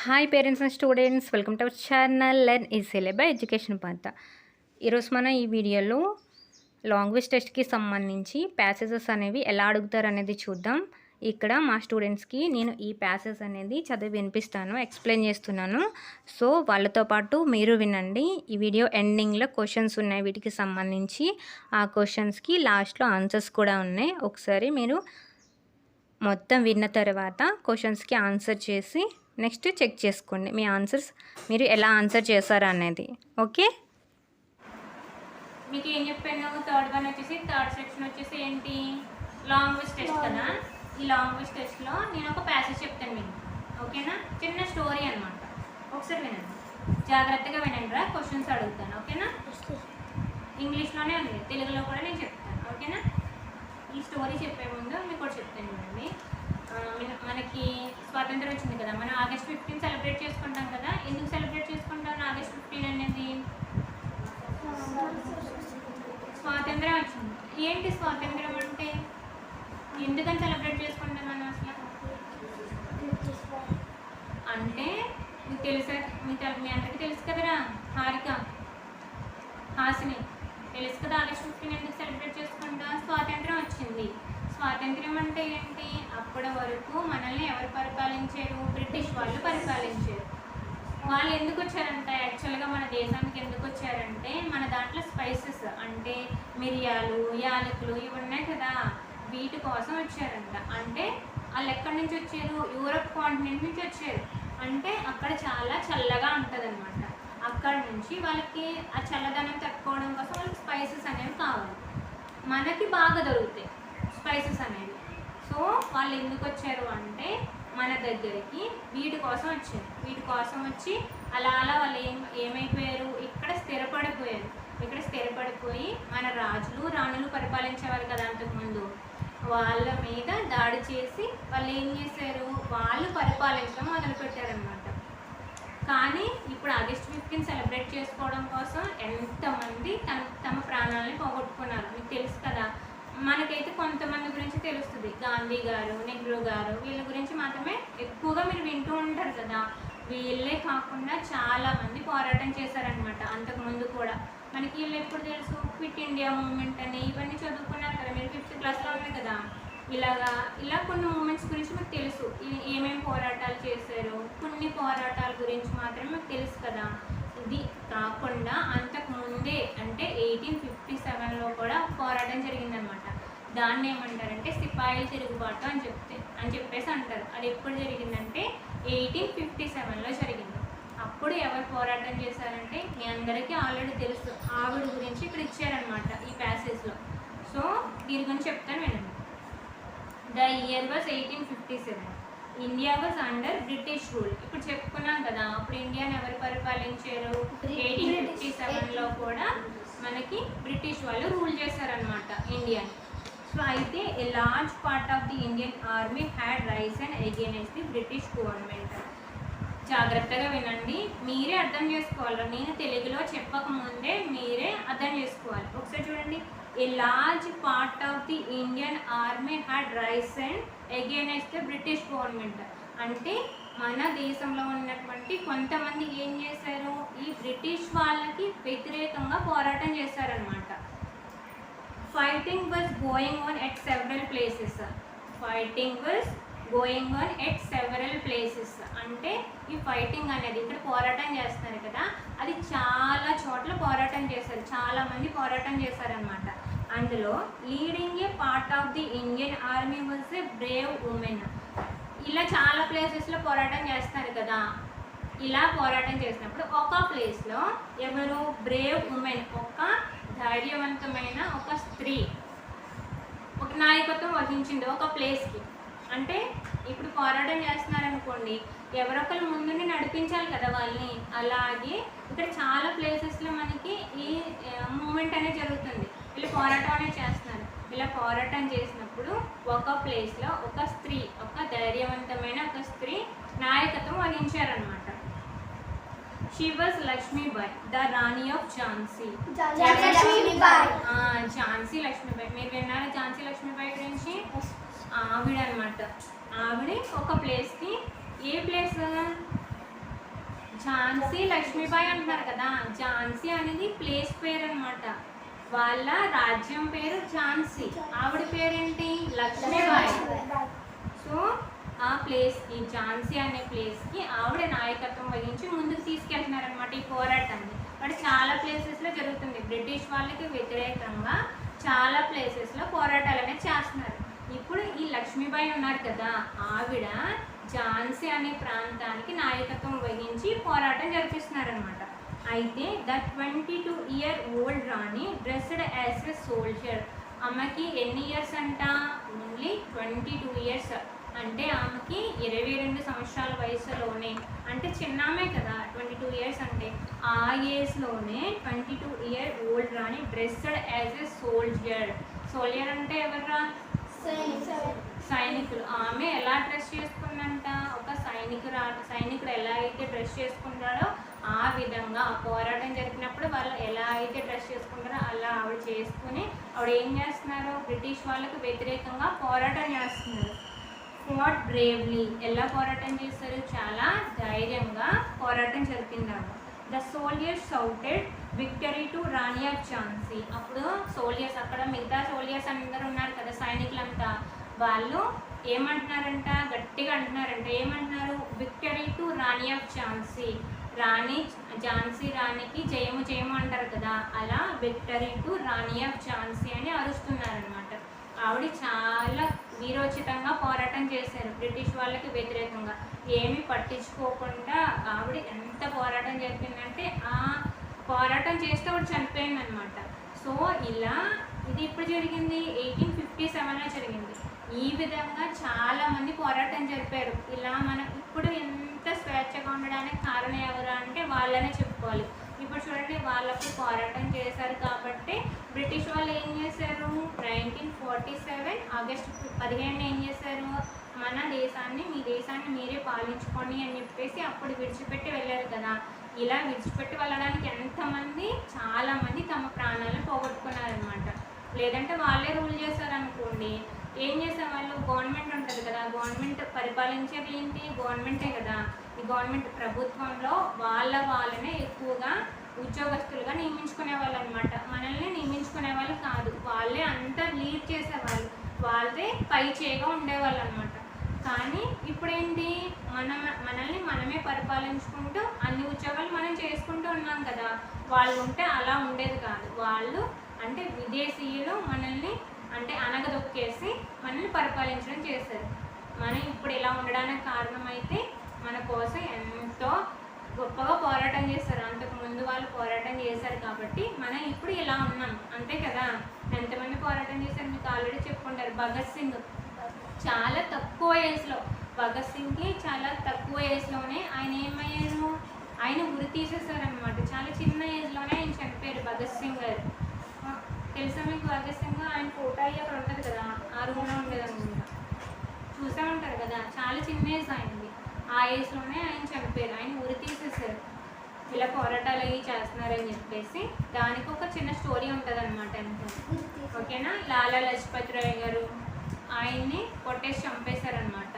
Hi parents and students, welcome to our channel learn easily by education పాంత. ఈరోజు మనం ఈ వీడియోలో లాంగ్వేజ్ టెస్ట్కి సంబంధించి ప్యాసేజెస్ అనేవి ఎలా అడుగుతారు అనేది చూద్దాం. ఇక్కడ మా స్టూడెంట్స్కి నేను ఈ ప్యాసేజ్ అనేది చదివి వినిపిస్తాను, ఎక్స్ప్లెయిన్ చేస్తున్నాను. సో వాళ్ళతో పాటు మీరు వినండి. ఈ వీడియో ఎండింగ్లో క్వశ్చన్స్ ఉన్నాయి, వీటికి సంబంధించి ఆ క్వశ్చన్స్కి లాస్ట్లో ఆన్సర్స్ కూడా ఉన్నాయి. ఒకసారి మీరు మొత్తం విన్న తర్వాత క్వశ్చన్స్కి ఆన్సర్ చేసి నెక్స్ట్ చెక్ చేసుకోండి మీ ఆన్సర్స్, మీరు ఎలా ఆన్సర్ చేశారు అనేది. ఓకే, మీకు ఏం చెప్పాను, థర్డ్ వన్ వచ్చేసి థర్డ్ సెక్షన్ వచ్చేసి ఏంటి, లాంగ్వేజ్ టెస్ట్ కదా. ఈ లాంగ్వేజ్ టెస్ట్లో నేను ఒక ప్యాసేజ్ చెప్తాను మీకు, ఓకేనా. చిన్న స్టోరీ అనమాట, ఒకసారి వినండి, జాగ్రత్తగా వినండి రా. క్వశ్చన్స్ అడుగుతాను, ఓకేనా. ఇంగ్లీష్లోనే ఉంది, తెలుగులో కూడా నేను చెప్తాను, ఓకేనా. ఈ స్టోరీ చెప్పే ముందు మీకు కూడా చెప్తాను చూడండి. మనకి స్వాతంత్రం వచ్చింది కదా, మనం ఆగస్ట్ 15 సెలబ్రేట్ చేసుకుంటాం కదా. ఎందుకు సెలబ్రేట్ చేసుకుంటాం ఆగస్ట్ 15 అనేది? స్వాతంత్రం వచ్చింది. ఏంటి స్వాతంత్రం అంటే? ఎందుకని సెలబ్రేట్ చేసుకుంటాం మనం అసలు అంటే? మీకు తెలుసా? మీ అందరికీ తెలుసు కదరా, హాసిని తెలుసు కదా, ఆగస్ట్ 15 ఎందుకు సెలబ్రేట్ చేసుకుంటాం? స్వాతంత్రం వచ్చింది. స్వాతంత్రం అంటే ఏంటి? అప్పటి వరకు మనల్ని ఎవరు పరిపాలించారు? బ్రిటిష్ వాళ్ళు పరిపాలించారు. వాళ్ళు ఎందుకు వచ్చారంట, యాక్చువల్గా మన దేశానికి ఎందుకు వచ్చారంటే, మన దాంట్లో స్పైసెస్ అంటే మిరియాలు, యాలకులు ఇవి ఉన్నాయి కదా, వీటి కోసం వచ్చారంట. అంటే వాళ్ళు ఎక్కడి నుంచి వచ్చారు? యూరప్ కాంటినెంట్ నుంచి వచ్చారు. అంటే అక్కడ చాలా చల్లగా ఉంటుంది అనమాట. అక్కడ నుంచి వాళ్ళకి ఆ చల్లదనం తట్టుకోవడం కోసం వాళ్ళకి స్పైసెస్ అనేవి కావాలి. మనకి బాగా దొరుకుతాయి స్పైసెస్ అనేవి. సో వాళ్ళు ఎందుకు వచ్చారు అంటే, మన దగ్గరికి వీటి కోసం వచ్చారు. వీటి కోసం వచ్చి అలా వాళ్ళు ఏమైపోయారు, ఇక్కడ స్థిరపడిపోయారు. ఇక్కడ స్థిరపడిపోయి మన రాజులు రాణులు పరిపాలించేవారు కదా అంతకుముందు, వాళ్ళ మీద దాడి చేసి వాళ్ళు ఏం చేశారు, వాళ్ళు పరిపాలించడం మొదలుపెట్టారనమాట. కానీ ఇప్పుడు ఆగస్ట్ 15 సెలబ్రేట్ చేసుకోవడం కోసం ఎంతమంది తమ ప్రాణాలని పోగొట్టుకున్నారు మీకు తెలుసు కదా. మనకైతే కొంతమంది గురించి తెలుస్తుంది, గాంధీ గారు, నెహ్రూ గారు, వీళ్ళ గురించి మాత్రమే ఎక్కువగా మీరు వింటూ ఉంటారు కదా. వీళ్ళే కాకుండా చాలామంది పోరాటం చేశారనమాట అంతకుముందు కూడా. మనకి వీళ్ళు ఎప్పుడు తెలుసు, క్విట్ ఇండియా మూవ్మెంట్ అని ఇవన్నీ చదువుకున్నారు కదా మీరు, 5th క్లాస్లో ఉన్నాయి కదా. ఇలా కొన్ని మూమెంట్స్ గురించి మీకు తెలుసు, ఏమేమి పోరాటాలు చేశారు, కొన్ని పోరాటాల గురించి మాత్రమే మీకు తెలుసు కదా. ఇది కాకుండా అంతకు ముందే అంటే 1857లో కూడా పోరాటం జరిగిందనమాట. దాన్ని ఏమంటారంటే సిపాయిల తిరుగుబాటు అని చెప్పేసి అంటారు. అది ఎప్పుడు జరిగిందంటే 1857లో జరిగింది. అప్పుడు ఎవరు పోరాటం చేశారంటే మీ అందరికీ ఆల్రెడీ తెలుసు, ఆవిడ గురించి ఇక్కడ ఇచ్చారనమాట ఈ ప్యాసేజ్లో. సో దీని గురించి చెప్తాను వినండి. The year was 1857. India was under British rule. ఇప్పుడు చెప్పుకున్నాం కదా, అప్పుడు ఇండియాని ఎవరు పరిపాలించారు? 1857లో కూడా మనకి బ్రిటిష్ వాళ్ళు రూల్ చేశారనమాట ఇండియాని. సో అయితే ఏ large part of the Indian army had Ryzen against the British government. జాగ్రత్తగా వినండి, మీరే అర్థం చేసుకోవాలి. నేను తెలుగులో చెప్పకముందే మీరే అర్థం చేసుకోవాలి. ఒకసారి చూడండి. ఏ large part of the Indian army had Ryzen against the British government అంటే మన దేశంలో ఉన్నటువంటి కొంతమంది ఏం చేశారు, ఈ బ్రిటిష్ వాళ్ళకి వ్యతిరేకంగా పోరాటం చేశారనమాట. Fighting was going on at several places. అంటే ఈ ఫైటింగ్ అనేది, ఇక్కడ పోరాటం చేస్తున్నారు కదా, అది చాలా చోట్ల పోరాటం చేశారు, చాలామంది పోరాటం చేశారనమాట. అందులో leading a part of the Indian army was a Brave women. ఇలా చాలా ప్లేసెస్లో పోరాటం చేస్తారు కదా. ఇలా పోరాటం చేసినప్పుడు ఒక ప్లేస్లో ఎవరు, బ్రేవ్ ఉమెన్, ఒక ధైర్యవంతమైన ఒక స్త్రీ ఒక నాయకత్వం వహించింది ఒక ప్లేస్కి. అంటే ఇప్పుడు పోరాటం చేస్తున్నారనుకోండి, ఎవరొకరు ముందుని నడిపించాలి కదా వాళ్ళని. అలాగే ఇక్కడ చాలా ప్లేసెస్లో మనకి ఈ మూమెంట్ అనేది జరుగుతుంది, వీళ్ళు పోరాటం అనేది చేస్తున్నారు. ఇలా పోరాటం చేసినప్పుడు ఒక ప్లేస్లో ఒక స్త్రీ, ఒక ధైర్యవంతమైన ఒక స్త్రీ నాయకత్వం వహించారనమాట. She was Lakshmibai, the Rani of Jhansi. Jhansi Lakshmibai, మీరు విన్నారా ఝాన్సీ లక్ష్మీబాయి గురించి? ఆవిడ అనమాట. ఆవిడ ఒక ప్లేస్కి, ఏ ప్లేస్, ఝాన్సీ లక్ష్మీబాయి అంటున్నారు కదా, ఝాన్సీ అనేది ప్లేస్ పేరు అనమాట. వాళ్ళ రాజ్యం పేరు ఝాన్సీ, ఆవిడ పేరేంటి లక్ష్మీబాయి. సో ఆ ప్లేస్, ఈ ఝాన్సీ అనే ప్లేస్కి ఆవిడ నాయకత్వం వహించి ముందుకు తీసుకెళ్తున్నారనమాట ఈ పోరాటాన్ని. బట్ చాలా ప్లేసెస్లో జరుగుతుంది, బ్రిటిష్ వాళ్ళకి వ్యతిరేకంగా చాలా ప్లేసెస్లో పోరాటాలు అనేది చేస్తున్నారు. ఇప్పుడు ఈ లక్ష్మీబాయి ఉన్నారు కదా, ఆవిడ ఝాన్సీ అనే ప్రాంతానికి నాయకత్వం వహించి పోరాటం జరిపిస్తున్నారనమాట. అయితే the 22-year-old Rani dressed as a soldier. ఆమెకి ఎన్ని ఇయర్స్ అంట? Only 22 years. అంటే ఆమెకి 22 సంవత్సరాల వయసులోనే, అంటే చిన్నామే కదా 22 ఇయర్స్ అంటే, ఆ ఏజ్లోనే 22-year-old Rani dressed as a soldier. Soldier అంటే ఎవర్రా? సైనికులు. ఆమె ఎలా డ్రెస్ చేసుకుందంట? ఒక సైనికుడు ఎలా అయితే డ్రెస్ చేసుకుంటాడో ఆ విధంగా ఆ పోరాటం జరిపినప్పుడు వాళ్ళు ఎలా అయితే డ్రెస్ చేసుకుంటారో అలా ఆవిడ చేసుకుని ఆవిడ ఏం చేస్తున్నారు? బ్రిటిష్ వాళ్ళకు వ్యతిరేకంగా పోరాటం చేస్తున్నారు. Fought bravely. ఎలా పోరాటం చేస్తారు? చాలా ధైర్యంగా పోరాటం జరిపిందాము. The soldiers shouted victory to Rani of Jhansi. అప్పుడు సోల్జర్స్, అక్కడ మిగతా సోల్జర్స్ అందరూ ఉన్నారు కదా సైనికులంతా, వాళ్ళు ఏమంటున్నారంట? గట్టిగా అంటున్నారంట. ఏమంటున్నారు? Victory to Rani of Jhansi. Jhansi రాణికి జయము జయము అంటారు కదా, అలా victory to Rani of Jhansi అని అరుస్తున్నారనమాట. ఆవిడ చాలా వీరోచితంగా పోరాటం చేశారు బ్రిటిష్ వాళ్ళకి వ్యతిరేకంగా. ఏమీ పట్టించుకోకుండా ఆవిడ ఎంత పోరాటం జరిపిందంటే ఆ పోరాటం చేస్తే ఆవిడ చనిపోయింది అనమాట. సో ఇలా ఇది ఇప్పుడు జరిగింది 1857లో జరిగింది. ఈ విధంగా చాలామంది పోరాటం జరిపారు. ఇలా మనం ఇప్పుడు ఎంత స్వేచ్ఛగా ఉండడానికి కారణం ఎవరు అంటే వాళ్ళనే చెప్పుకోవాలి. ఇప్పుడు చూడండి, వాళ్ళకు పోరాటం చేశారు కాబట్టి బ్రిటిష్ వాళ్ళు ఏం చేశారు? 1947 ఆగస్టు 15 ఏం చేశారు? మన దేశాన్ని, మీ దేశాన్ని మీరే పాలించుకోండి అని చెప్పేసి అప్పుడు విడిచిపెట్టి వెళ్ళారు కదా. ఇలా విడిచిపెట్టి వెళ్ళడానికి ఎంతమంది, చాలామంది తమ ప్రాణాలను పోగొట్టుకున్నారనమాట. లేదంటే వాళ్ళే రూల్ చేశారనుకోండి, ఏం చేశారు వాళ్ళు? గవర్నమెంట్ ఉంటుంది కదా, గవర్నమెంట్ పరిపాలించేది ఏంటి? గవర్నమెంటే కదా. ఈ గవర్నమెంట్ ప్రభుత్వంలో వాళ్ళనే ఎక్కువగా ఉద్యోగస్తులుగా నియమించుకునే వాళ్ళు అనమాట. మనల్ని నియమించుకునే వాళ్ళు కాదు, వాళ్ళే అంతా లీడ్ చేసేవాళ్ళు, వాళ్ళే పై చేయగా ఉండేవాళ్ళు అనమాట. కానీ ఇప్పుడేంటి? మనల్ని మనమే పరిపాలించుకుంటూ అన్ని ఉద్యోగాలు మనం చేసుకుంటూ ఉన్నాం కదా. వాళ్ళు ఉంటే అలా ఉండేది కాదు. వాళ్ళు అంటే విదేశీయులు మనల్ని అంటే అనగదొక్కేసి మనల్ని పరిపాలించడం చేశారు. మనం ఇప్పుడు ఇలా ఉండడానికి కారణమైతే మన కోసం ఎంతో గొప్పగా పోరాటం చేశారు. అంతకు ముందు వాళ్ళు పోరాటం చేశారు కాబట్టి మనం ఇప్పుడు ఇలా ఉన్నాం, అంతే కదా. ఎంతమంది పోరాటం చేశారు మీకు ఆల్రెడీ చెప్పుకుంటారు. భగత్ సింగ్ చాలా తక్కువ ఏజ్లో, భగత్ సింగ్కి చాలా తక్కువ ఏజ్లోనే ఆయన ఏమయ్యారు? ఆయన ఉరి తీసేశారనమాట. చాలా చిన్న ఏజ్లోనే ఆయన చనిపోయారు భగత్ సింగ్ గారు. తెలుసా మీకు భగత్ సింగ్? ఆయన ఫోటో అయ్యి అక్కడ ఉంటుంది కదా, ఆ రూమ్లో ఉండేదన్నమాట. చూసే ఉంటారు కదా, చాలా చిన్న ఏజ్ అయింది. ఆ ఏజ్లోనే ఆయన చనిపోయారు, ఆయన ఉరి తీసేశారు. ఇలా పోరాటాలు అవి చేస్తున్నారని చెప్పేసి దానికి ఒక చిన్న స్టోరీ ఉంటుంది అనమాట. ఓకేనా? లాలా లజపత్ రాయ్ గారు ఆయన్ని కొట్టేసి చంపేశారనమాట.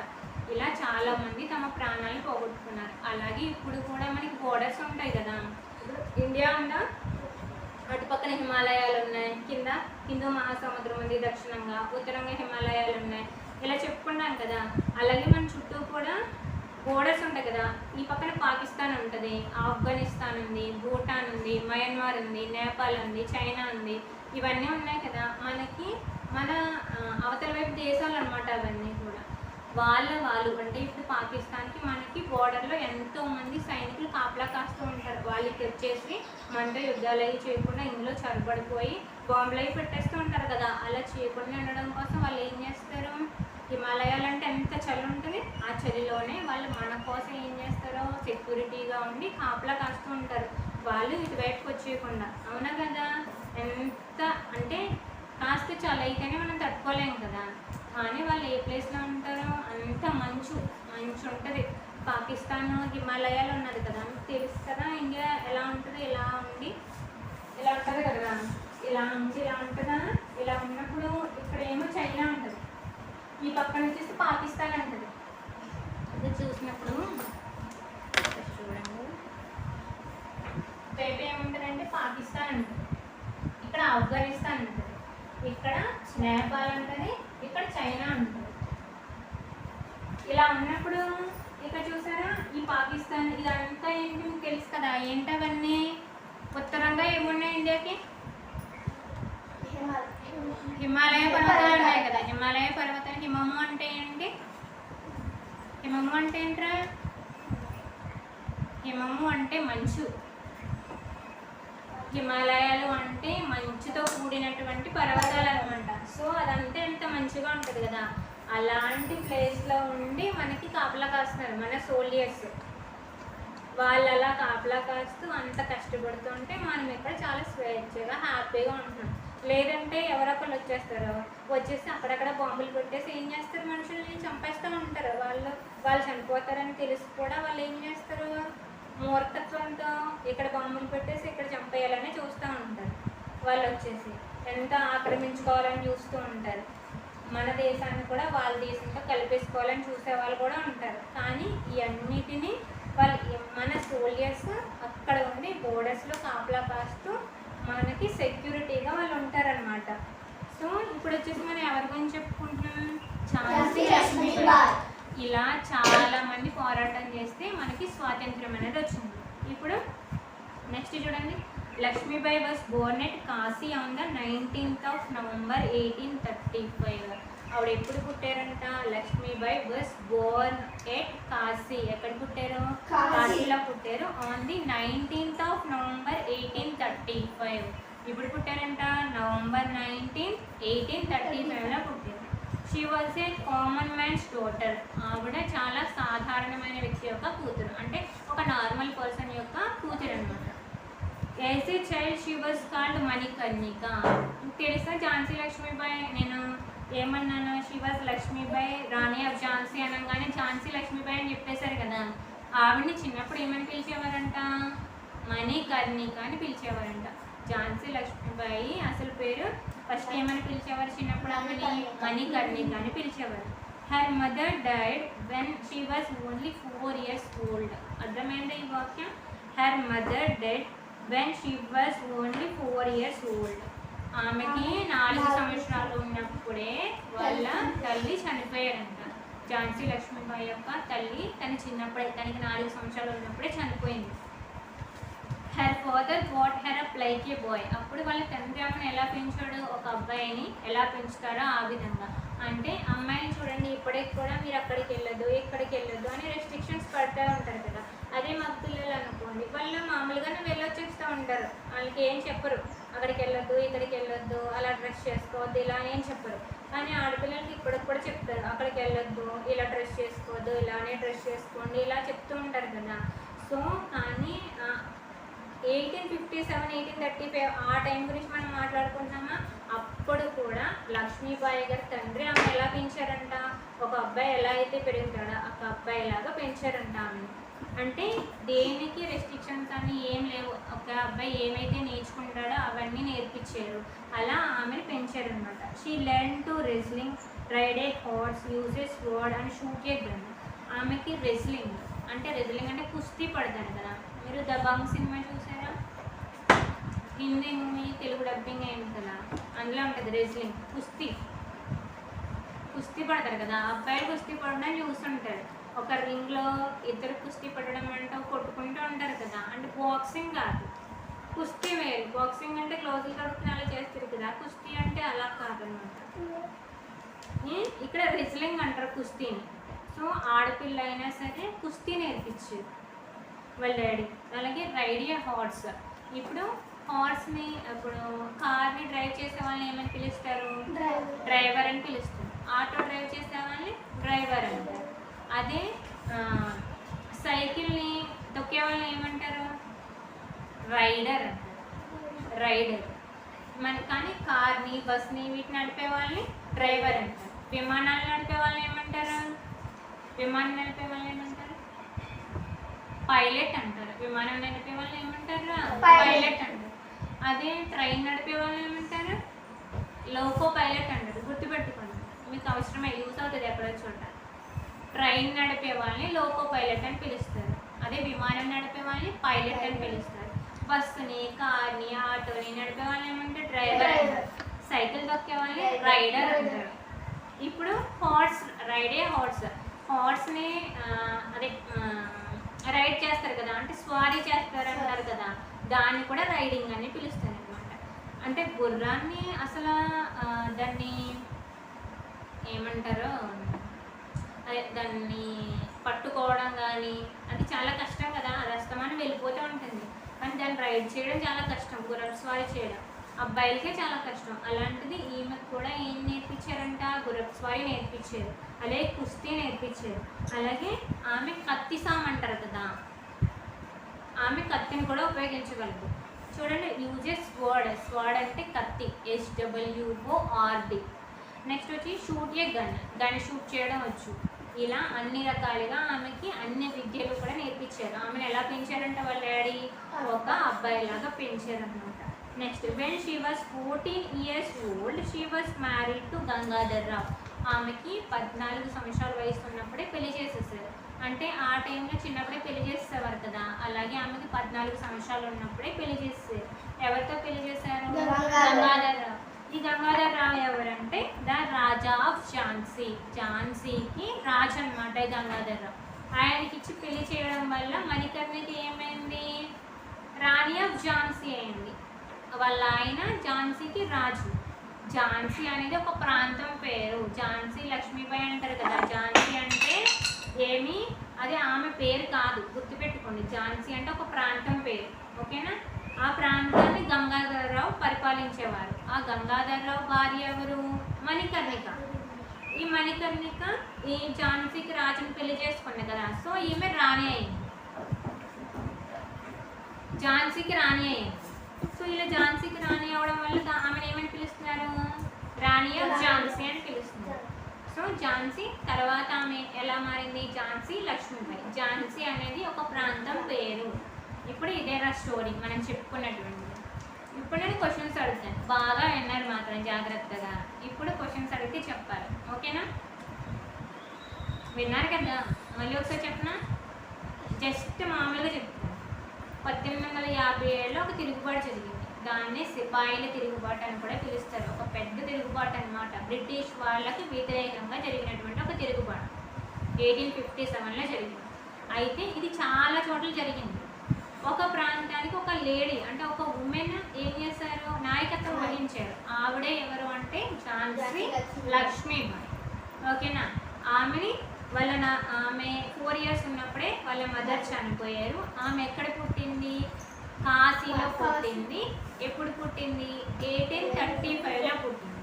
ఇలా చాలామంది తమ ప్రాణాలను పోగొట్టుకున్నారు. అలాగే ఇప్పుడు కూడా మనకి బోర్డర్స్ ఉంటాయి కదా. ఇప్పుడు ఇండియా ఉందా, అటు పక్కన హిమాలయాలు ఉన్నాయి, కింద హిందూ మహాసముద్రం ఉంది, దక్షిణంగా ఉత్తరంగా హిమాలయాలు ఉన్నాయి, ఇలా చెప్పుకున్నాం కదా. అలాగే మన చుట్టూ కూడా బోర్డర్స్ ఉంటాయి కదా. ఈ పక్కన పాకిస్తాన్ ఉంటుంది, ఆఫ్ఘనిస్తాన్ ఉంది, భూటాన్ ఉంది, మయన్మార్ ఉంది, నేపాల్ ఉంది, చైనా ఉంది, ఇవన్నీ ఉన్నాయి కదా. మనకి మన అవతల వైపు దేశాలు అనమాట అవన్నీ కూడా. వాళ్ళు అంటే ఇప్పుడు పాకిస్తాన్కి మనకి బోర్డర్లో ఎంతోమంది సైనికులు కాపలా కాస్తూ ఉంటారు. వాళ్ళకి వచ్చేసి మనతో యుద్ధాలు అవి చేయకుండా ఇందులో చొరబడిపోయి బాంబులు అవి పెట్టేస్తూ ఉంటారు కదా. అలా చేయకుండా ఉండడం కోసం వాళ్ళు ఏం చేస్తారు? హిమాలయాలు అంటే ఎంత చలి ఉంటుంది, ఆ చలిలోనే వాళ్ళు మన కోసం ఏం చేస్తారో సెక్యూరిటీగా ఉండి కాపలా కాస్తూ ఉంటారు. వాళ్ళు ఇటువైపుకి వచ్చేయకుండా. అవునా కదా? ఎంత అంటే కాస్త చలి అయితేనే మనం తట్టుకోలేము కదా. కానీ వాళ్ళు ఏ ప్లేస్లో ఉంటారో అంత మంచు ఉంటుంది. పాకిస్తాన్ హిమాలయాలు ఉన్నది కదా, మీకు తెలుసు కదా. ఇండియా ఎలా ఉంటుందో ఇలా ఉండి ఇలా ఉంటుంది కదా, ఇలా ఉండి ఇలా ఉంటుందా. ఇలా ఉన్నప్పుడు ఇక్కడ ఏమో చైనా ఉంటుంది, ఈ పక్కన వచ్చేసి పాకిస్తాన్ ఉంటుంది. అది చూసినప్పుడు చూడండి, ఆఫ్ఘనిస్తాన్ ఉంటుంది, ఇక్కడ నేపాల్ ఉంటుంది, ఇక్కడ చైనా ఉంటుంది. ఇలా ఉన్నప్పుడు ఇక్కడ చూసారా ఈ పాకిస్తాన్ ఇదంతా ఏంటి మీకు తెలుసు కదా, ఏంటవన్నీ ఉత్తరంగా ఏమున్నాయి ఇండియాకి? హిమాలయ పర్వతాలు ఉన్నాయి కదా. హిమాలయ పర్వతాలు, హిమము అంటే ఏంటి? హిమము అంటే ఏంట్రా? హిమము అంటే మంచు. హిమాలయాలు అంటే మంచుతో కూడినటువంటి పర్వతాలు అనమాట. సో అదంతా ఎంత మంచిగా ఉంటుంది కదా. అలాంటి ప్లేస్లో ఉండి మనకి కాపలా కాస్తున్నారు మన సోల్జర్స్. వాళ్ళు అలా కాపలా కాస్తూ అంత కష్టపడుతుంటే మనం ఇక్కడ చాలా స్వేచ్ఛగా హ్యాపీగా ఉంటున్నాం. లేదంటే ఎవరొకరు వచ్చేసి అక్కడక్కడ బాంబులు పెట్టేసి ఏం చేస్తారు, మనుషుల్ని చంపేస్తూ ఉంటారు. వాళ్ళు చనిపోతారని తెలిసి కూడా వాళ్ళు ఏం చేస్తారు, మూర్ఖత్వంతో ఇక్కడ బాంబులు పెట్టేసి ఇక్కడ చంపేయాలని చూస్తూ ఉంటారు. వాళ్ళు వచ్చేసి ఎంత ఆక్రమించుకోవాలని చూస్తూ ఉంటారు. మన దేశాన్ని కూడా వాళ్ళ దేశంతో కలిపేసుకోవాలని చూసే వాళ్ళు కూడా ఉంటారు. కానీ ఇవన్నిటినీ మన సోల్జర్స్ అక్కడ ఉండి బోర్డర్స్లో కాపలా కాస్తూ మనకి సెక్యూరిటీగా వాళ్ళు ఉంటారనమాట. సో ఇప్పుడు వచ్చేసి మనం ఎవరి గురించి చెప్పుకుంటున్నాం? ఝాన్సీ లక్ష్మీబాయి. ఇలా చాలా మంది పోరాటం చేస్తే మనకి స్వాతంత్రం అనేది వచ్చింది. ఇప్పుడు నెక్స్ట్ చూడండి, Lakshmibai was born at Kashi on the 19th of November 1835. ఆవిడ ఎప్పుడు పుట్టారంట? Lakshmibai was born at Kashi. ఎక్కడ పుట్టారు? కాశీలో పుట్టారు. On the 19th of November 1835. ఇప్పుడు పుట్టారంట November 19, 1835లో పుట్టారు. She was a common man's daughter. ఆవిడ చాలా సాధారణమైన వ్యక్తి యొక్క కూతురు, అంటే ఒక నార్మల్ పర్సన్ యొక్క కూతురు అనమాట. As a child she was called Manikarnika. తెలుసా ఝాన్సీ లక్ష్మీబాయి? నేను ఏమన్నాను? She was Lakshmibai Rani of Jhansi అనగానే ఝాన్సీ లక్ష్మీబాయి అని చెప్పేశారు కదా. ఆవిడని చిన్నప్పుడు ఏమని పిలిచేవారంట? మణికర్ణిక అని పిలిచేవారంట. ఝాన్సీ లక్ష్మీబాయి అసలు పేరు ఫస్ట్ ఏమని పిలిచేవారు చిన్నప్పుడు? ఆమెని మణికర్ణిక అని పిలిచేవారు. Her mother died when she was only 4 years old. అర్థమైందా ఈ వాక్యం? Her mother died when she was only 4 years old. ఆమెకి 4 సంవత్సరాలు ఉన్నప్పుడే వాళ్ళ తల్లి చనిపోయారంట. ఝాన్సీ లక్ష్మీబాయి యొక్క తల్లి చిన్నప్పుడే తనకి 4 సంవత్సరాలు ఉన్నప్పుడే చనిపోయింది. Her father got her up like a boy. అప్పుడు వాళ్ళ తండ్రి ఆమెను ఎలా పెంచాడు? ఒక అబ్బాయిని ఎలా పెంచుతారో ఆ విధంగా. అంటే అమ్మాయిని చూడండి, ఇప్పటికి కూడా మీరు అక్కడికి వెళ్ళొద్దు ఇక్కడికి వెళ్ళొద్దు అని రెస్ట్రిక్షన్స్ పడుతూ ఉంటారు కదా. అదే మగ పిల్లలు అనుకోండి, వాళ్ళు మామూలుగానే వెళ్ళొచ్చేస్తూ ఉంటారు. వాళ్ళకి ఏం చెప్పరు, అక్కడికి వెళ్ళొద్దు ఇక్కడికి వెళ్ళొద్దు, అలా డ్రెస్ చేసుకోవద్దు ఇలా ఏం చెప్పరు. కానీ ఆడపిల్లలకి ఇప్పటికి కూడా చెప్తారు, అక్కడికి వెళ్ళొద్దు, ఇలా డ్రెస్ చేసుకోవద్దు, ఇలానే డ్రెస్ చేసుకోండి, ఇలా చెప్తూ ఉంటారు కదా. సో కానీ 1857, 1835 ఆ టైం గురించి మనం మాట్లాడుకుంటున్నామా? అప్పుడు కూడా లక్ష్మీబాయి గారి తండ్రి ఆమె ఎలా పెంచారంట? ఒక అబ్బాయి ఎలా అయితే పెరుగుతాడో ఒక అబ్బాయి లాగా పెంచారంట ఆమె. అంటే దేనికి రెస్ట్రిక్షన్స్ అని ఏం లేవు. ఒక అబ్బాయి ఏమైతే నేర్చుకుంటాడో అవన్నీ నేర్పించారు. అలా ఆమెను పెంచారనమాట. She learn to wrestling, ride a horse, use a sword and shoot a gun. ఆమెకి రెజ్లింగ్ అంటే కుస్తీ పడతారు కదా. మీరు దబాంగ్ సినిమా చూసారా? హిందీ మూవీ తెలుగు డబ్బింగ్ అయింది కదా, అందులో ఉంటుంది రెజ్లింగ్, కుస్తీ పడతారు కదా. అబ్బాయిలు కుస్తీ పడడం చూస్తుంటారు. ఒక రింగ్లో ఇద్దరు కుస్తీ పడడం అంటే కొట్టుకుంటూ ఉంటారు కదా. అంటే బాక్సింగ్ కాదు, కుస్తీ వేరు. బాక్సింగ్ అంటే క్లోజులు కడుక్కుని అలా చేస్తారు కదా. కుస్తీ అంటే అలా కాదనమాట. ఇక్కడ రెజ్లింగ్ అంటారు కుస్తీని. సో ఆడపిల్ల అయినా సరే కుస్తీ నేర్పించారు వాళ్ళ డాడీ. అలాగే రైడ్ ఏ హార్స్. ఇప్పుడు హార్స్ని, ఇప్పుడు కార్ని డ్రైవ్ చేసే వాళ్ళని ఏమని పిలుస్తారు? డ్రైవర్ అని పిలుస్తారు. ఆటో డ్రైవ్ చేసే వాళ్ళని డ్రైవర్ అంటారు. అదే సైకిల్ని తొక్కే వాళ్ళని ఏమంటారు? రైడర్ అంటారు. రైడర్. కానీ కార్ని, బస్ని వీటిని నడిపే వాళ్ళని డ్రైవర్ అంటారు. విమానాలు నడిపే వాళ్ళని ఏమంటారు? విమానం నడిపే వాళ్ళని ఏమంటారు? పైలట్ అంటారు. విమానం నడిపే వాళ్ళని ఏమంటారు? పైలట్ అంటారు. అదే ట్రైన్ నడిపే వాళ్ళని ఏమంటారు? లోకో పైలట్ అంటారు. గుర్తుపెట్టుకోండి, మీకు అవసరమే, యూస్ అవుతుంది ఎక్కడో చోట. ట్రైన్ నడిపే వాళ్ళని లోకో పైలట్ అని పిలుస్తారు. అదే విమానం నడిపే వాళ్ళని పైలట్ అని పిలుస్తారు. బస్సుని, కార్ని, ఆటోని నడిపే వాళ్ళు ఏమంటారు? డ్రైవర్ అంటారు. సైకిల్ తొక్కే వాళ్ళని రైడర్ అంటారు. ఇప్పుడు హార్స్, రైడే హార్స్. హార్స్ని అదే రైడ్ చేస్తారు కదా, అంటే స్వారీ చేస్తారు అంటారు కదా, దాన్ని కూడా రైడింగ్ అని పిలుస్తారు అనమాట. అంటే గుర్రాన్ని అసలు దాన్ని ఏమంటారో, అదే దాన్ని పట్టుకోవడం కానీ అది చాలా కష్టం కదా, అది అస్తమానం వెళ్ళిపోతూ ఉంటుంది. కానీ దాన్ని రైడ్ చేయడం చాలా కష్టం, గుర్రం స్వారీ చేయడం అబ్బాయిలకే చాలా కష్టం. అలాంటిది ఈమెకు కూడా ఏం నేర్పించారంట? గుర్రపు స్వారీ నేర్పించారు, అలాగే కుస్తీ నేర్పించారు. అలాగే ఆమె కత్తి సామ్ అంటారు కదా, ఆమె కత్తిని కూడా ఉపయోగించగలదు. చూడండి, యూజెస్ స్వర్డ్. స్వర్డ్ అంటే కత్తి, SWORD. నెక్స్ట్ వచ్చి షూట్ ఏ గన్, దాన్ని షూట్ చేయడం వచ్చు. ఇలా అన్ని రకాలుగా ఆమెకి అన్ని విద్యలు కూడా నేర్పించారు. ఆమెను ఎలా పెంచారంటే వాళ్ళ డాడీ ఒక అబ్బాయిలాగా పెంచారనమాట. Next, when she was 14 years old, she was married to Gangadhar Rao. ఆమెకి 14 సంవత్సరాల వయసు ఉన్నప్పుడే పెళ్లి చేసేసారు. అంటే ఆ టైంలో చిన్నప్పుడే పెళ్లి చేసేవారు కదా, అలాగే ఆమెకి 14 సంవత్సరాలు ఉన్నప్పుడే పెళ్లి చేసేసారు. ఎవరితో పెళ్లి చేశారు? గంగాధర్ రావు. ఈ గంగాధర్ రావు ఎవరంటే ద రాజా ఆఫ్ ఝాన్సీ. ఝాన్సీకి రాజు అనమాట ఈ గంగాధర్ రావు. ఆయనకి ఇచ్చి పెళ్లి చేయడం వల్ల మణికర్ణికి ఏమైంది? రాణి ఆఫ్ ఝాన్సీ అయింది. వాళ్ళ ఆయన ఝాన్సీకి రాజు. ఝాన్సీ అనేది ఒక ప్రాంతం పేరు. ఝాన్సీ లక్ష్మీబాయి అంటారు కదా, ఝాన్సీ అంటే ఏమి అది ఆమె పేరు కాదు, గుర్తుపెట్టుకోండి. ఝాన్సీ అంటే ఒక ప్రాంతం పేరు, ఓకేనా? ఆ ప్రాంతాన్ని గంగాధరరావు పరిపాలించేవారు. ఆ గంగాధరరావు భార్య ఎవరు? మణికర్ణిక. ఈ మణికర్ణిక ఈ ఝాన్సీకి రాజుని పెళ్లి చేసుకుంది కదా, సో ఈమె రాణి అయింది, ఝాన్సీకి రాణి అయింది. సో ఇలా ఝాన్సీకి రాణి అవడం వల్ల ఆమెను ఏమని పిలుస్తున్నారు? రాణి ఆఫ్ ఝాన్సీ అని పిలుస్తున్నారు. సో ఝాన్సీ తర్వాత ఆమె ఎలా మారింది? ఝాన్సీ లక్ష్మీబాయి. ఝాన్సీ అనేది ఒక ప్రాంతం పేరు. ఇప్పుడు ఇదేరా స్టోరీ మనం చెప్పుకున్నటువంటిది. ఇప్పుడు నేను క్వశ్చన్స్ అడుగుతాను, బాగా విన్నారు మాత్రం జాగ్రత్తగా. ఇప్పుడు క్వశ్చన్స్ అడిగితే చెప్పాలి, ఓకేనా? విన్నారు కదా, మళ్ళీ ఒకసారి చెప్పనా? జస్ట్ మామూలుగా చెప్తాను. 1857లో ఒక తిరుగుబాటు జరిగింది. దాన్ని సిపాయిల తిరుగుబాటు అని కూడా పిలుస్తారు. ఒక పెద్ద తిరుగుబాటు అనమాట. బ్రిటిష్ వాళ్ళకి వ్యతిరేకంగా జరిగినటువంటి ఒక తిరుగుబాటు 1857లో జరిగింది. అయితే ఇది చాలా చోట్ల జరిగింది. ఒక ప్రాంతానికి ఒక లేడీ అంటే ఒక ఉమెన్ ఏం చేశారు? నాయకత్వం వహించారు. ఆవిడే ఎవరు అంటే ఝాన్సీ లక్ష్మీబాయి, ఓకేనా? ఆమెని ఆమె 4 years ఉన్నప్పుడే వాళ్ళ మదర్ చనిపోయారు. ఆమె ఎక్కడ పుట్టింది? కాశీలో పుట్టింది. ఎప్పుడు పుట్టింది? 1835లో పుట్టింది,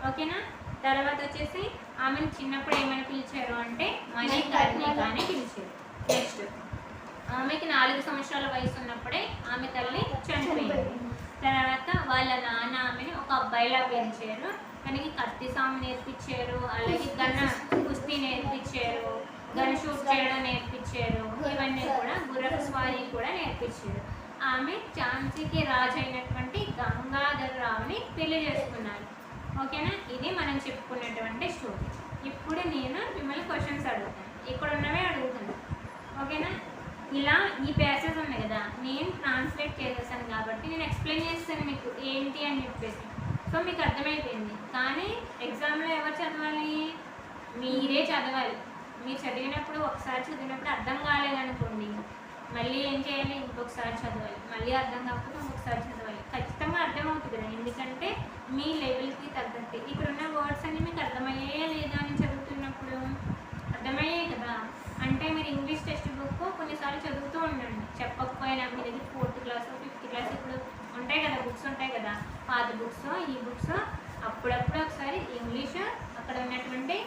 ఓకేనా? తర్వాత వచ్చేసి ఆమెను చిన్నప్పుడు ఏమని పిలిచారు అంటే మణికర్ణిక అని పిలిచారు. నెక్స్ట్, ఆమెకి 4 సంవత్సరాల వయసు ఉన్నప్పుడే ఆమె తల్లి చనిపోయింది. తర్వాత వాళ్ళ నాన్న ఆమెని ఒక అబ్బాయిలా పెంచారు. తనకి కత్తి సాము నేర్పించారు, అలాగే కుస్తీ నేర్పించారు, గన్ షూట్ చేయడం నేర్పించారు. ఇవన్నీ కూడా గుర్రపు స్వారీ కూడా నేర్పించారు. ఆమె ఝాన్సీకి రాజు అయినటువంటి గంగాధర్ రావుని పెళ్లి చేసుకున్నారు, ఓకేనా? ఇది మనం చెప్పుకున్నటువంటి స్టోరీ. ఇప్పుడు నేను మిమ్మల్ని క్వశ్చన్స్ అడుగుతాను, ఇక్కడ ఉన్నవే అడుగుతాను, ఓకేనా? ఇలా ఈ ప్యాసేజ్ ఉన్నాయి కదా, నేను ట్రాన్స్లేట్ చేసేసాను కాబట్టి నేను ఎక్స్ప్లెయిన్ చేస్తాను మీకు ఏంటి అని చెప్పేసి. సో మీకు అర్థమైపోయింది. కానీ ఎగ్జామ్లో ఎవరు చదవాలి? మీరే చదవాలి. మీరు చదివినప్పుడు ఒకసారి చదివినప్పుడు అర్థం కాలేదనుకోండి, మళ్ళీ ఏం చేయాలి? ఇంకొకసారి చదవాలి. మళ్ళీ అర్థం కాకపోతే ఇంకొకసారి చదవాలి. ఖచ్చితంగా అర్థమవుతుంది కదా, ఎందుకంటే మీ లెవెల్కి తగ్గట్టు. ఇక్కడ ఉన్న వర్డ్స్ అన్నీ మీకు అర్థమయ్యాయా లేదా అని చదువుతున్నప్పుడు? అర్థమయ్యాయి కదా. అంటే మీరు ఇంగ్లీష్ టెక్స్ట్ బుక్ కొన్నిసార్లు చదువుతూ ఉండండి, చెప్పకపోయినా. మీ దగ్గర 4th class 5th class ఇప్పుడు ఉంటాయి కదా, బుక్స్ ఉంటాయి కదా, పాత బుక్స్, ఈ బుక్స్. అప్పుడప్పుడు ఒకసారి ఇంగ్లీష్ అక్కడ ఉన్నటువంటి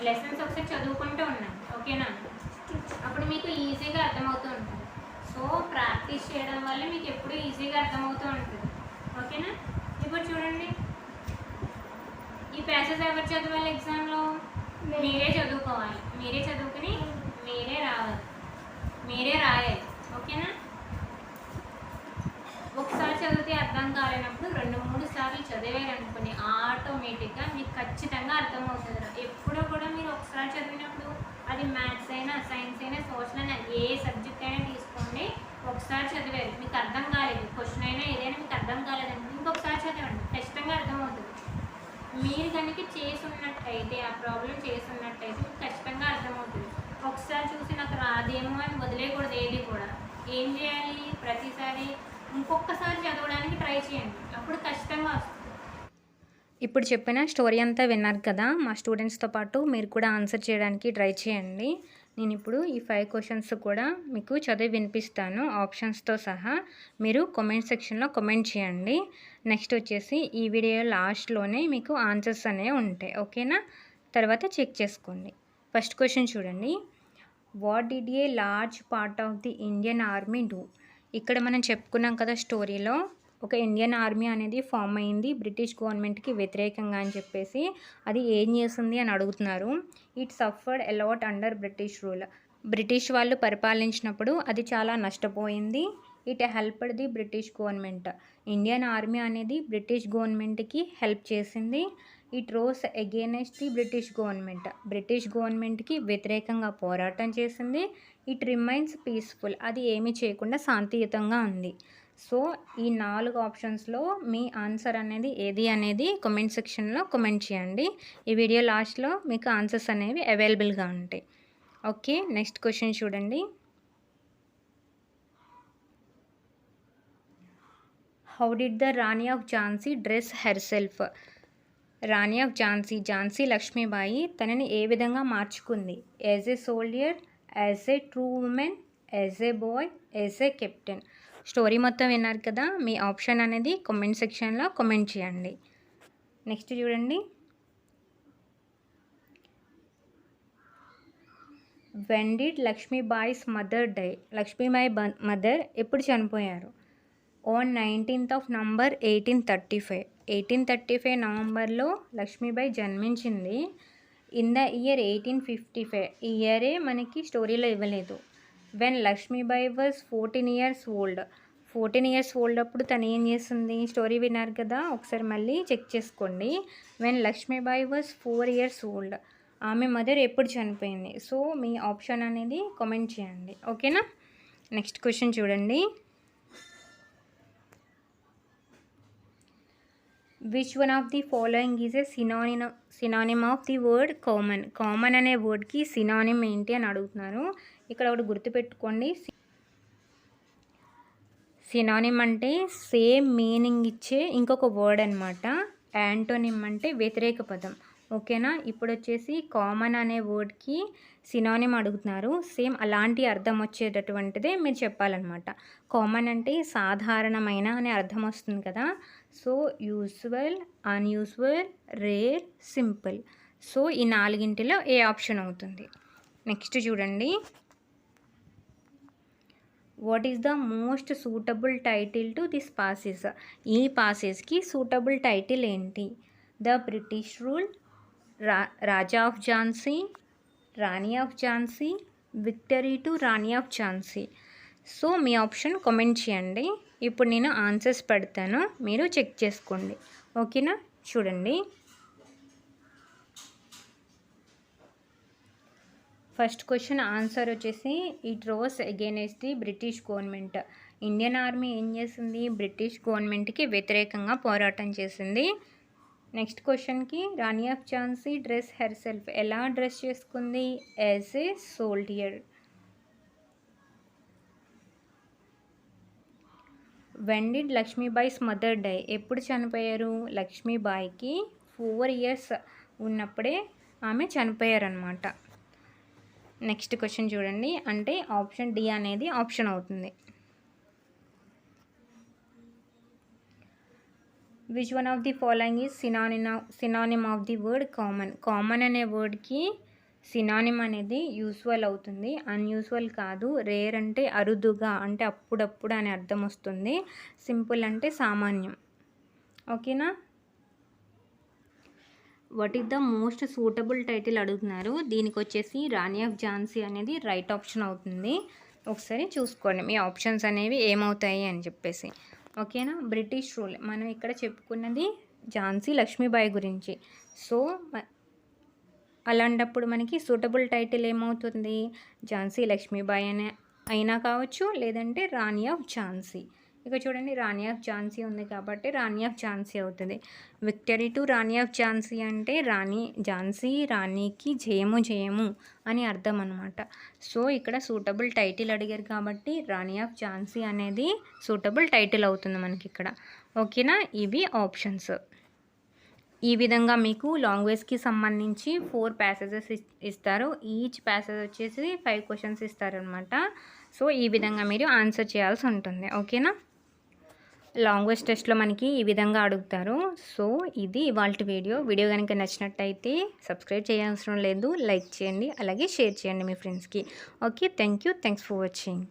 లెసన్స్ ఒకసారి చదువుకుంటూ ఉండండి, ఓకేనా? అప్పుడు మీకు ఈజీగా అర్థమవుతూ ఉంటుంది. సో ప్రాక్టీస్ చేయడం వల్ల మీకు ఎప్పుడు ఈజీగా అర్థమవుతూ ఉంటుంది, ఓకేనా? ఇప్పుడు చూడండి, ఈ ప్యాసేజ్ ఎవరు చదవాలి ఎగ్జామ్లో? మీరే చదువుకోవాలి. మీరే చదువుకుని మీరే రావాలి, మీరే రాయాలి, ఓకేనా? ఒకసారి చదివితే అర్థం కాలేనప్పుడు 2-3 సార్లు చదివారనుకుని ఆటోమేటిక్గా మీకు ఖచ్చితంగా అర్థమవుతుంది. ఎప్పుడూ కూడా మీరు ఒకసారి చదివినప్పుడు, అది మ్యాథ్స్ అయినా సైన్స్ అయినా సోషల్ అయినా ఏ సబ్జెక్ట్ అయినా తీసుకోండి, ఒకసారి చదివారు మీకు అర్థం కాలేదు చేసినట్టయితే, ఆ ప్రాబ్లం చేస్తున్నట్టయితే ఖచ్చితంగా అర్థమవుతుంది. ఒకసారి చూసి నాకు రాదేమో అని వదిలేయకూడదు ఏది కూడా. ఏం చేయాలి, ప్రతిసారి ఇంకొకసారి చదవడానికి ట్రై చేయండి, అప్పుడు ఖచ్చితంగా వస్తుంది. ఇప్పుడు చెప్పిన స్టోరీ అంతా విన్నారు కదా, మా స్టూడెంట్స్తో పాటు మీరు కూడా ఆన్సర్ చేయడానికి ట్రై చేయండి. నేను ఇప్పుడు ఈ 5 క్వశ్చన్స్ కూడా మీకు చదివి వినిపిస్తాను ఆప్షన్స్తో సహా. మీరు కామెంట్ సెక్షన్లో కామెంట్ చేయండి. నెక్స్ట్ వచ్చేసి ఈ వీడియో లాస్ట్లోనే మీకు ఆన్సర్స్ అనేవి ఉంటాయి, ఓకేనా? తర్వాత చెక్ చేసుకోండి. ఫస్ట్ క్వశ్చన్ చూడండి. What did a large part of the Indian army do? ఇక్కడ మనం చెప్పుకున్నాం కదా స్టోరీలో, ఒక ఇండియన్ ఆర్మీ అనేది ఫామ్ అయింది బ్రిటిష్ గవర్నమెంట్కి వ్యతిరేకంగా అని చెప్పేసి. అది ఏం చేస్తుంది అని అడుగుతున్నారు. It suffered a lot under British rule. British వాళ్ళు పరిపాలించినప్పుడు అది చాలా నష్టపోయింది. It helped the British government. Indian army అనేది బ్రిటిష్ గవర్నమెంట్కి హెల్ప్ చేసింది. It rose against the British government. British గవర్నమెంట్కి వ్యతిరేకంగా పోరాటం చేసింది. It remains peaceful. అది ఏమీ చేయకుండా శాంతియుతంగా ఉంది. సో ఈ 4 ఆప్షన్స్లో మీ ఆన్సర్ అనేది ఏది అనేది కామెంట్ సెక్షన్లో కామెంట్ చేయండి. ఈ వీడియో లాస్ట్లో మీకు ఆన్సర్స్ అనేవి అవైలబుల్గా ఉంటాయి. ఓకే, నెక్స్ట్ క్వశ్చన్ చూడండి. How did the Rani of Jhansi dress herself? Rani of Jhansi Lakshmibai తనని ఏ విధంగా మార్చుకుంది? As a soldier, as a true woman, as a boy, as a captain. Story మొత్తం విన్నారు కదా, మీ ఆప్షన్ అనేది కామెంట్ సెక్షన్లో కామెంట్ చేయండి. నెక్స్ట్ చూడండి. When did Lakshmibai's mother die? Lakshmibai mother ఎప్పుడు చనిపోయారు? On 19th of November 1835. 1835 నవంబర్లో లక్ష్మీబాయి జన్మించింది. In the year 1855. ఈ ఇయరే మనకి స్టోరీలో ఇవ్వలేదు. When Lakshmibai was 14 years old. 14 years old అప్పుడు తను ఏం చేస్తుంది? స్టోరీ విన్నారు కదా, ఒకసారి మళ్ళీ చెక్ చేసుకోండి. When Lakshmibai was 4 years old. ఆమె మదర్ ఎప్పుడు చనిపోయింది? సో మీ ఆప్షన్ అనేది కామెంట్ చేయండి, ఓకేనా? నెక్స్ట్ క్వశ్చన్ చూడండి. Which one of the following is a synonym of the word common? Common అనే వర్డ్కి సినానిమ్ ఏంటి అని అడుగుతున్నారు. ఇక్కడ ఒకటి గుర్తుపెట్టుకోండి, సినానిమ్ అంటే సేమ్ మీనింగ్ ఇచ్చే ఇంకొక వర్డ్ అనమాట. యాంటోనిమ్ అంటే వ్యతిరేక పదం, ఓకేనా? ఇప్పుడు వచ్చేసి కామన్ అనే వర్డ్కి సినానిమ్ అడుగుతున్నారు. సేమ్ అలాంటి అర్థం వచ్చేటటువంటిదే మీరు చెప్పాలన్నమాట. కామన్ అంటే సాధారణమైన అనే అర్థం వస్తుంది కదా. So usual, unusual, rare, simple. So ఈ 4 ఏ ఆప్షన్ అవుతుంది? నెక్స్ట్ చూడండి. What is the most suitable title to this passage? ఈ పాసేజ్కి సూటబుల్ టైటిల్ ఏంటి? The British rule, Raja of Jhansi, Rani of Jhansi, victory to Rani of Jhansi. So me option comment చేయండి. ఇప్పుడు నేను answers పెడతాను, మీరు చెక్ చేసుకోండి, ఓకేనా? చూడండి. ఫస్ట్ క్వశ్చన్ ఆన్సర్ వచ్చేసి it rose against the British government. Indian army ఏం చేసింది? బ్రిటిష్ గవర్నమెంట్కి వ్యతిరేకంగా పోరాటం చేసింది. నెక్స్ట్ క్వశ్చన్కి Rani of Jhansi dress herself, ఎలా డ్రెస్ చేసుకుంది? As a soldier. When did Lakshmibai's mother die? ఎప్పుడు చనిపోయారు? లక్ష్మీబాయికి 4 years ఉన్నప్పుడే ఆమె చనిపోయారనమాట. నెక్స్ట్ క్వశ్చన్ చూడండి, అంటే ఆప్షన్ డి అనేది ఆప్షన్ అవుతుంది. Which one of the following is synonym of the word common? Common అనే వర్డ్కి సినానిమ్ అనేది యూజువల్ అవుతుంది, అన్యూజువల్ కాదు. రేర్ అంటే అరుదుగా, అంటే అప్పుడప్పుడు అనే అర్థం వస్తుంది. సింపుల్ అంటే సామాన్యం, ఓకేనా? What is the most suitable title అడుగుతున్నారు. దీనికి వచ్చేసి రాణి ఆఫ్ ఝాన్సీ అనేది రైట్ ఆప్షన్ అవుతుంది. ఒకసారి చూసుకోండి మీ ఆప్షన్స్ అనేవి ఏమవుతాయి అని చెప్పేసి, ఓకేనా? బ్రిటిష్ రూల్ మనం ఇక్కడ చెప్పుకున్నది ఝాన్సీ లక్ష్మీబాయి గురించి. సో అలాంటప్పుడు మనకి సూటబుల్ టైటిల్ ఏమవుతుంది? ఝాన్సీ లక్ష్మీబాయి అయినా కావచ్చు, లేదంటే రాణి ఆఫ్ ఝాన్సీ, ఇక చూడండి రాణి ఆఫ్ ఝాన్సీ ఉంది కాబట్టి రాణి ఆఫ్ ఝాన్సీ అవుతుంది. Victory to Rani of Jhansi అంటే ఝాన్సీ రాణికి జయము జయము అని అర్థం అనమాట. సో ఇక్కడ సూటబుల్ టైటిల్ అడిగారు కాబట్టి రాణి ఆఫ్ ఝాన్సీ అనేది సూటబుల్ టైటిల్ అవుతుంది మనకి ఇక్కడ. ఓకేనా, ఇవి ఆప్షన్స్. ఈ విధంగా మీకు లాంగ్వేజ్కి సంబంధించి 4 ప్యాసేజెస్ ఇస్తారు. ఈచ్ ప్యాసేజ్ వచ్చేసి 5 క్వశ్చన్స్ ఇస్తారనమాట. సో ఈ విధంగా మీరు ఆన్సర్ చేయాల్సి ఉంటుంది. ఓకేనా, లాంగ్వేజ్ టెస్ట్లో మనకి ఈ విధంగా అడుగుతారు. సో ఇది ఇవాల్టి వీడియో కనుక నచ్చినట్టయితే సబ్స్క్రైబ్ చేయాల్సిన లేదు, లైక్ చేయండి, అలాగే షేర్ చేయండి మీ ఫ్రెండ్స్కి. Okay, thanks for watching.